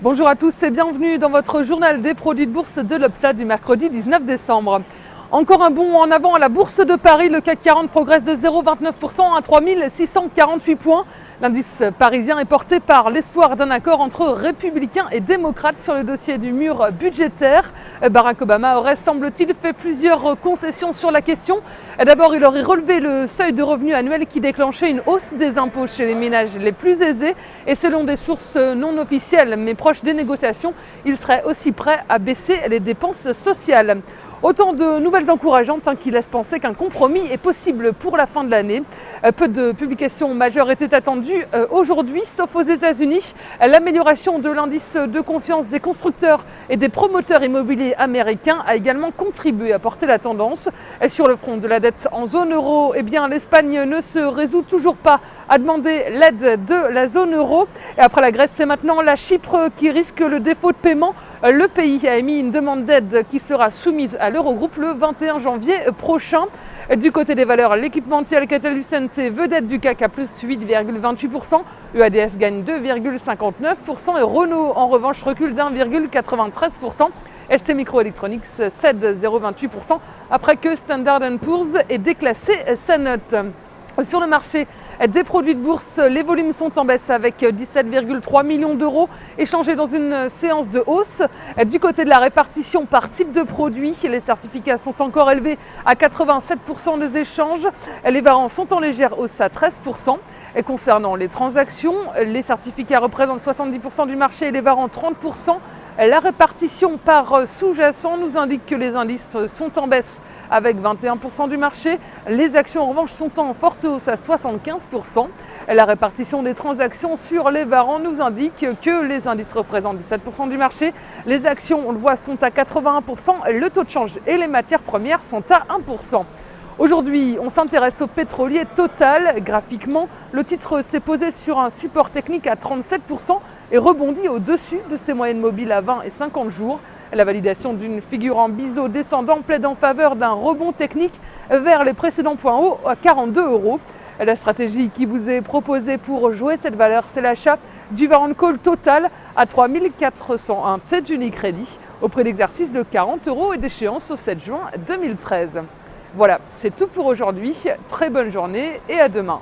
Bonjour à tous et bienvenue dans votre journal des produits de bourse de l'Obsa du mercredi 19 décembre. Encore un bond en avant à la Bourse de Paris, le CAC 40 progresse de 0,29% à 3648 points. L'indice parisien est porté par l'espoir d'un accord entre républicains et démocrates sur le dossier du mur budgétaire. Barack Obama aurait, semble-t-il, fait plusieurs concessions sur la question. D'abord, il aurait relevé le seuil de revenu annuel qui déclenchait une hausse des impôts chez les ménages les plus aisés. Et selon des sources non officielles mais proches des négociations, il serait aussi prêt à baisser les dépenses sociales. Autant de nouvelles encourageantes qui laissent penser qu'un compromis est possible pour la fin de l'année. Peu de publications majeures étaient attendues aujourd'hui, sauf aux États-Unis. L'amélioration de l'indice de confiance des constructeurs et des promoteurs immobiliers américains a également contribué à porter la tendance. Et sur le front de la dette en zone euro, l'Espagne ne se résout toujours pas à demander l'aide de la zone euro. Et après la Grèce, c'est maintenant la Chypre qui risque le défaut de paiement. Le pays a émis une demande d'aide qui sera soumise à l'Eurogroupe le 21 janvier prochain. Du côté des valeurs, l'équipementier Alcatel-Lucent, vedette du CAC, à plus 8,28%. EADS gagne 2,59% et Renault, en revanche, recule d'1,93%. ST Microelectronics cède 0,28% après que Standard & Poor's ait déclassé sa note. Sur le marché des produits de bourse, les volumes sont en baisse avec 17,3 millions d'euros échangés dans une séance de hausse. Du côté de la répartition par type de produit, les certificats sont encore élevés à 87% des échanges. Les varants sont en légère hausse à 13%. Et concernant les transactions, les certificats représentent 70% du marché et les varants 30%. La répartition par sous-jacent nous indique que les indices sont en baisse avec 21% du marché. Les actions en revanche sont en forte hausse à 75%. La répartition des transactions sur les varants nous indique que les indices représentent 17% du marché. Les actions, on le voit, sont à 81%. Le taux de change et les matières premières sont à 1%. Aujourd'hui, on s'intéresse au pétrolier Total. Graphiquement, le titre s'est posé sur un support technique à 37% et rebondit au-dessus de ses moyennes mobiles à 20 et 50 jours. La validation d'une figure en biseau descendant plaide en faveur d'un rebond technique vers les précédents points hauts à 42 €. La stratégie qui vous est proposée pour jouer cette valeur, c'est l'achat du Warrant Call Total à 3401 tête Unicredit au prix d'exercice de 40 € et d'échéance au 7 juin 2013. Voilà, c'est tout pour aujourd'hui. Très bonne journée et à demain.